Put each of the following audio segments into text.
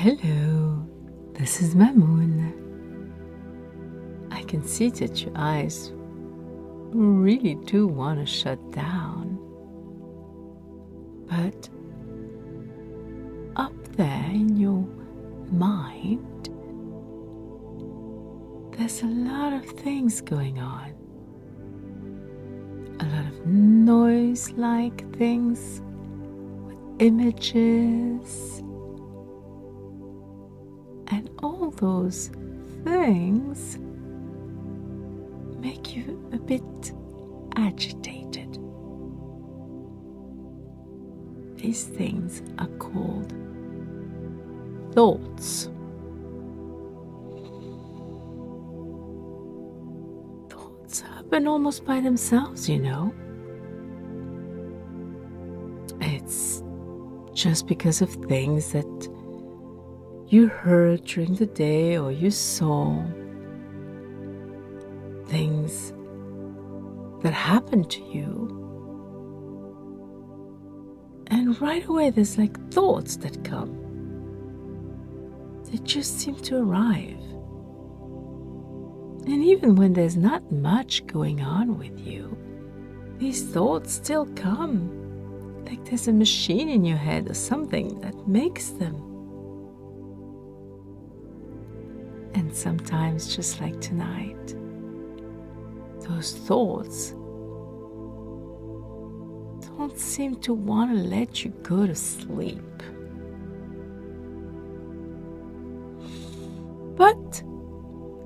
Hello, this is my moon. I can see that your eyes really do want to shut down. But up there in your mind, there's a lot of things going on. A lot of noise-like things with images. And all those things make you a bit agitated. These things are called thoughts. Thoughts happen almost by themselves, you know. It's just because of things that you heard during the day, or you saw things that happened to you, and right away there's like thoughts that come. They just seem to arrive. And even when there's not much going on with you, these thoughts still come. Like there's a machine in your head or something that makes them. And sometimes, just like tonight, those thoughts don't seem to want to let you go to sleep. But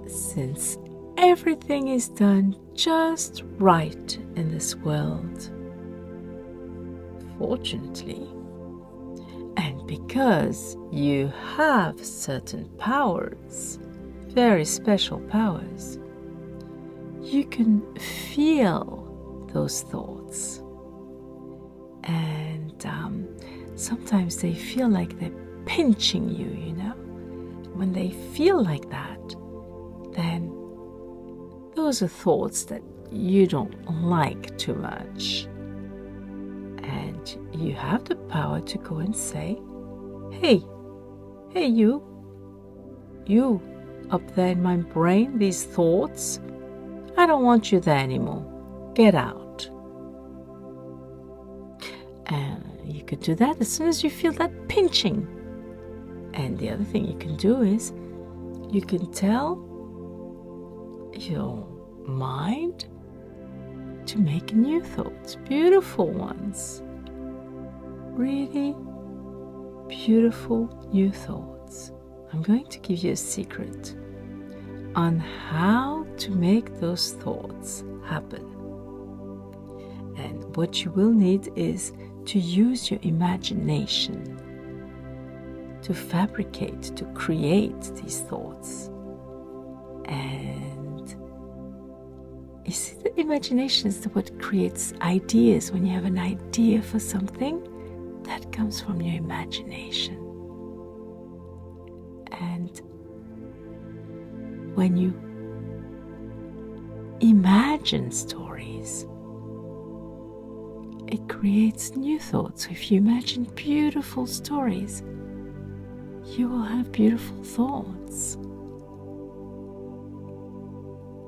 since everything is done just right in this world, fortunately, and because you have certain powers, very special powers, you can feel those thoughts. And sometimes they feel like they're pinching you, you know. When they feel like that, then those are thoughts that you don't like too much. And you have the power to go and say, hey, you up there in my brain, these thoughts, I don't want you there anymore. Get out. And you could do that as soon as you feel that pinching. And the other thing you can do is you can tell your mind to make new thoughts, beautiful ones. Really beautiful new thoughts. I'm going to give you a secret on how to make those thoughts happen. And what you will need is to use your imagination to fabricate, to create these thoughts. And you see, the imagination is what creates ideas. When you have an idea for something, that comes from your imagination. And when you imagine stories, it creates new thoughts. So if you imagine beautiful stories, you will have beautiful thoughts.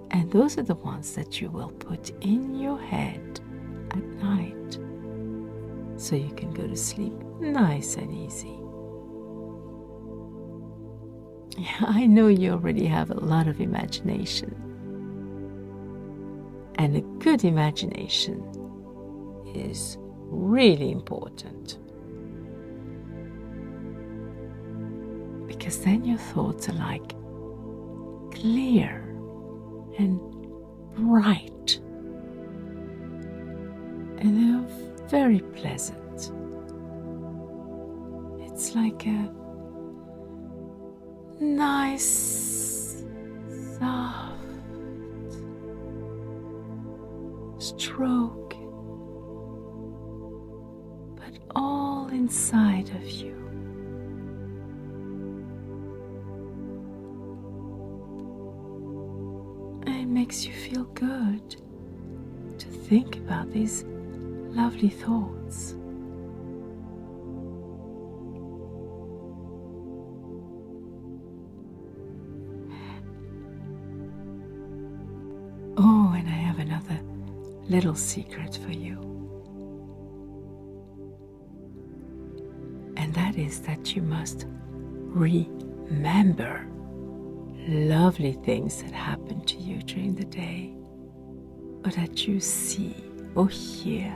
And those are the ones that you will put in your head at night, so you can go to sleep nice and easy. Yeah, I know you already have a lot of imagination. And a good imagination is really important. Because then your thoughts are like clear and bright. And they're very pleasant. It's like a nice, soft stroke, but all inside of you. And it makes you feel good to think about these lovely thoughts. Oh, and I have another little secret for you. And that is that you must remember lovely things that happen to you during the day, or that you see or hear.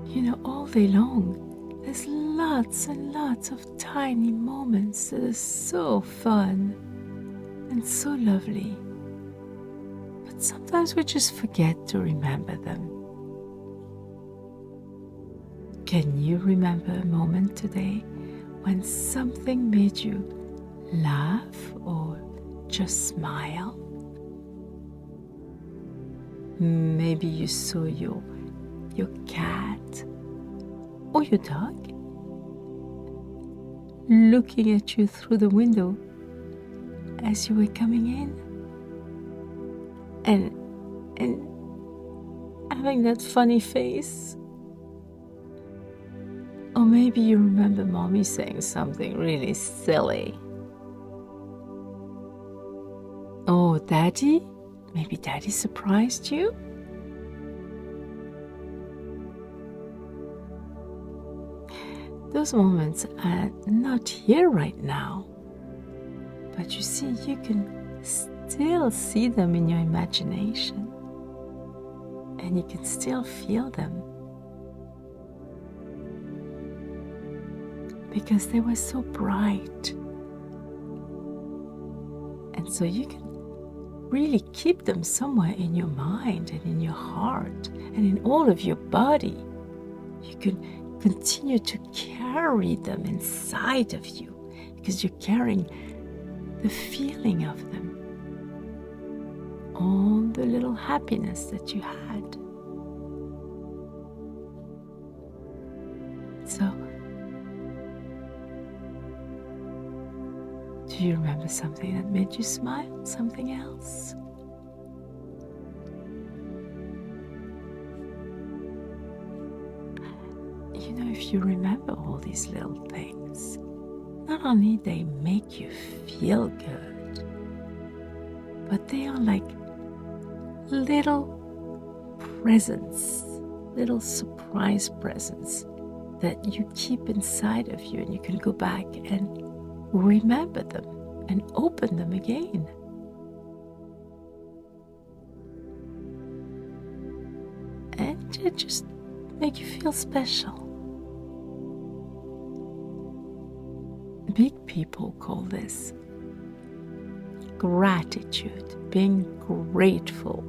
You know, all day long, there's lots and lots of tiny moments that are so fun and so lovely. But sometimes we just forget to remember them. Can you remember a moment today when something made you laugh or just smile? Maybe you saw your cat or your dog looking at you through the window as you were coming in, and having that funny face. Or maybe you remember mommy saying something really silly. Oh, daddy? Maybe daddy surprised you? Those moments are not here right now. But you see, you can still see them in your imagination. And you can still feel them. Because they were so bright. And so you can really keep them somewhere in your mind and in your heart and in all of your body. You can continue to carry them inside of you because you're carrying the feeling of them, all the little happiness that you had. So, do you remember something that made you smile? Something else? You know, if you remember all these little things, not only they make you feel good, but they are like little presents, little surprise presents that you keep inside of you, and you can go back and remember them and open them again. And it just make you feel special. Big people call this gratitude, being grateful.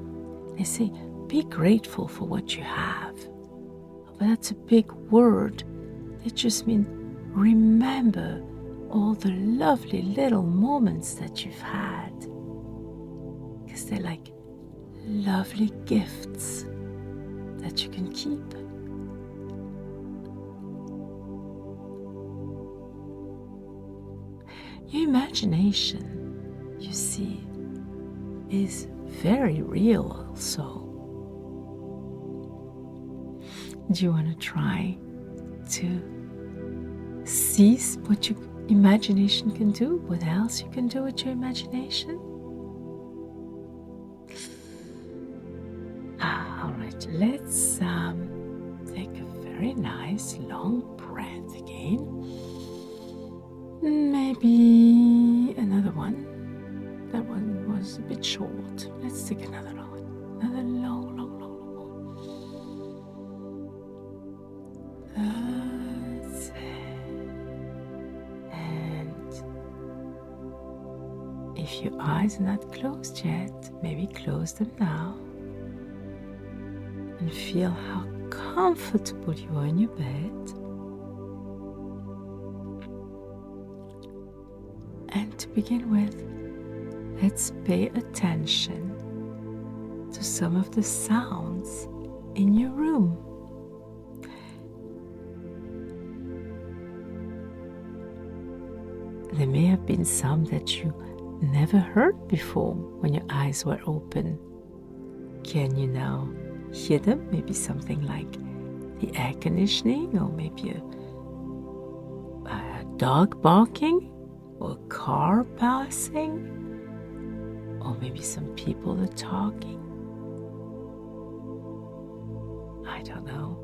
They say, be grateful for what you have. But that's a big word. They just mean remember all the lovely little moments that you've had, because they're like lovely gifts that you can keep. Your imagination, you see, is very real also. Do you want to try to see what your imagination can do? What else you can do with your imagination? All right, let's take a very nice long breath again. Maybe another one. That one was a bit short. Let's take another one. Another long. If your eyes are not closed yet, maybe close them now. And feel how comfortable you are in your bed. And to begin with, let's pay attention to some of the sounds in your room. There may have been some that you never heard before when your eyes were open. Can you now hear them? Maybe something like the air conditioning, or maybe a dog barking, or a car passing, Or maybe some people are talking. I don't know.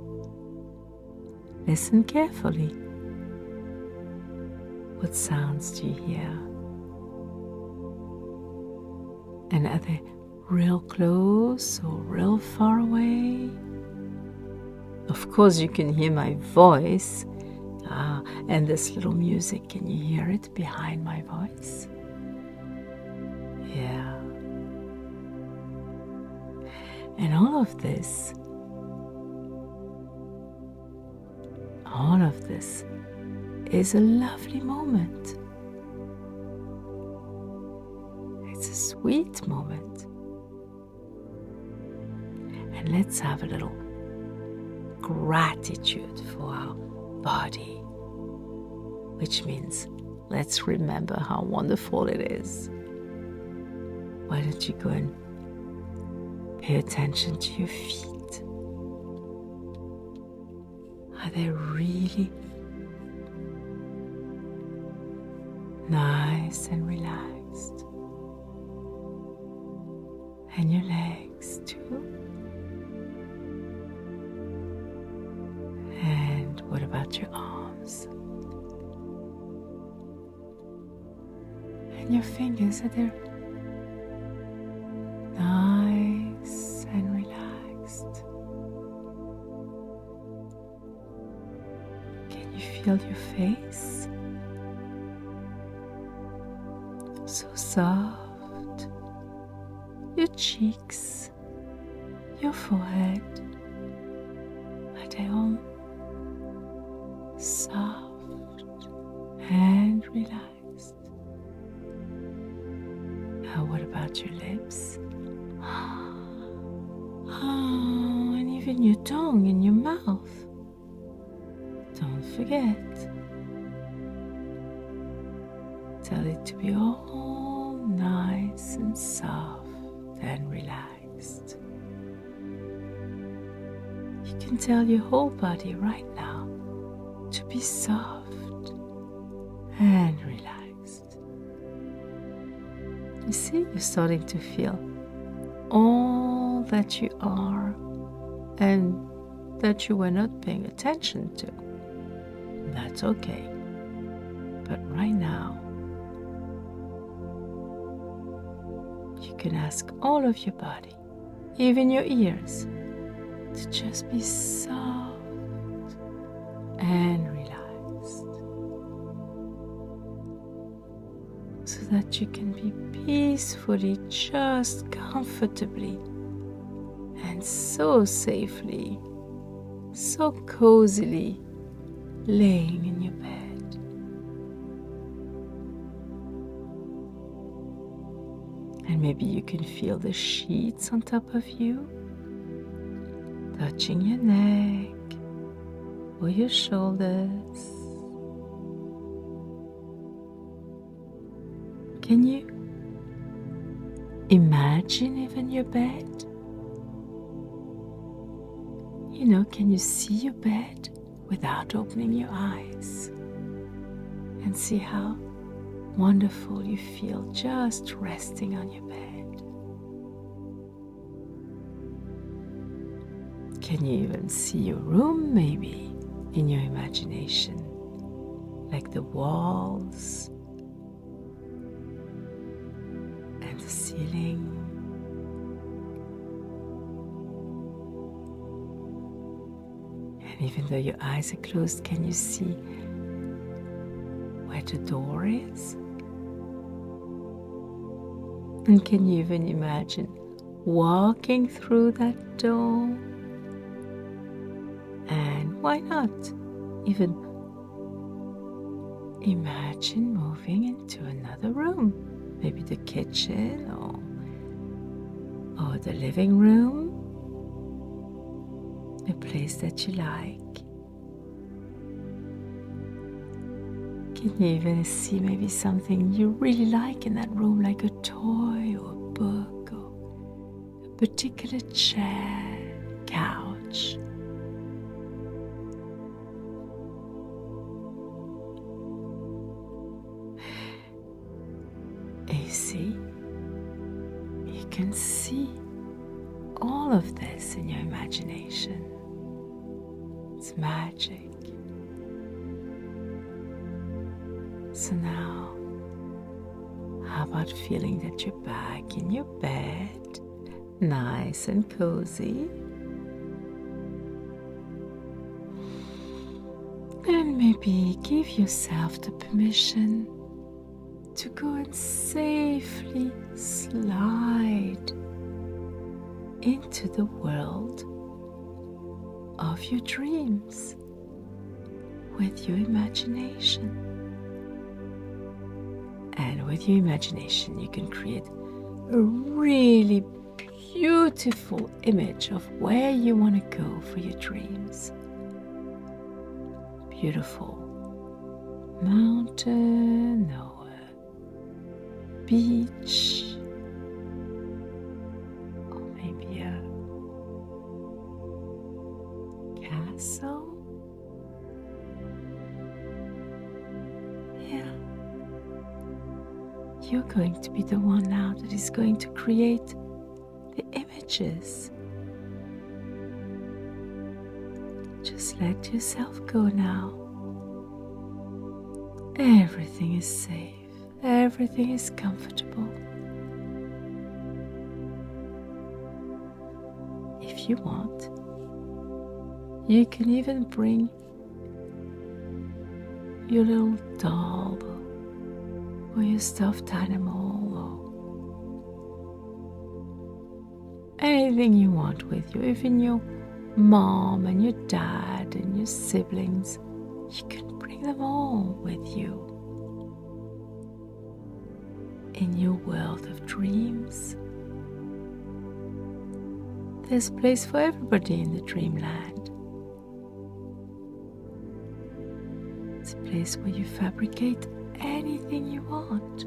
Listen carefully. What sounds do you hear? And are they real close or real far away? Of course you can hear my voice. And this little music, can you hear it behind my voice? Yeah. And all of this is a lovely moment. It's a sweet moment. And let's have a little gratitude for our body, which means let's remember how wonderful it is. Why don't you go and pay attention to your feet? Are they really nice and relaxed? And your legs too? And what about your arms? And your fingers, are they nice and relaxed? Can you feel your face? So soft. Your cheeks, your forehead, are they all soft and relaxed? Now what about your lips? Oh, and even your tongue in your mouth. Don't forget. Tell it to be all nice and soft and relaxed. You can tell your whole body right now to be soft and relaxed. You see, you're starting to feel all that you are and that you were not paying attention to. That's okay. But right now, you can ask all of your body, even your ears, to just be soft and relaxed, so that you can be peacefully, just comfortably, and so safely, so cozily laying in your bed. And maybe you can feel the sheets on top of you, touching your neck or your shoulders. Can you imagine even your bed? You know, can you see your bed without opening your eyes? And see how wonderful you feel just resting on your bed. Can you even see your room maybe in your imagination, like the walls and the ceiling? And even though your eyes are closed, can you see where the door is? And can you even imagine walking through that door? And why not even imagine moving into another room, maybe the kitchen or the living room, a place that you like. Can you even see maybe something you really like in that room, like a toy or a book or a particular chair, couch? And you see, can see all of this in your imagination. It's magic. So now, how about feeling that you're back in your bed, nice and cozy? And maybe give yourself the permission to go and safely slide into the world of your dreams with your imagination. And with your imagination, you can create a really beautiful image of where you want to go for your dreams. Beautiful mountain or a beach, or maybe a castle. Yeah. You're going to be the one now that is going to create the images. Just let yourself go now. Everything is safe. Everything is comfortable. If you want, you can even bring your little doll or your stuffed animal or anything you want with you, even your mom and your dad and your siblings. You can bring them all with you in your world of dreams. There's a place for everybody in the dreamland. It's a place where you fabricate anything you want.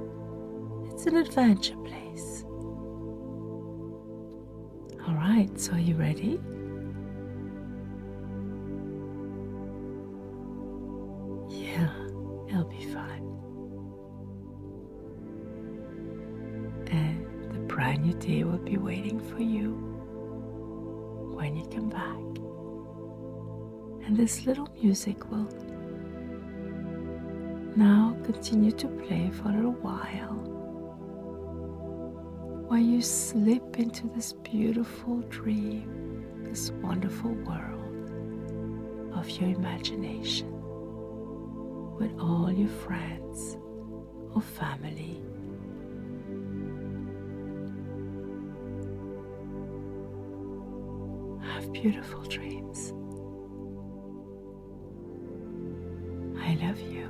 It's an adventure place. All right, so are you ready? Yeah, it'll be fun. And the brand new day will be waiting for you when you come back. And this little music will now continue to play for a little while while you slip into this beautiful dream, this wonderful world of your imagination with all your friends or family. Have beautiful dreams. I love you.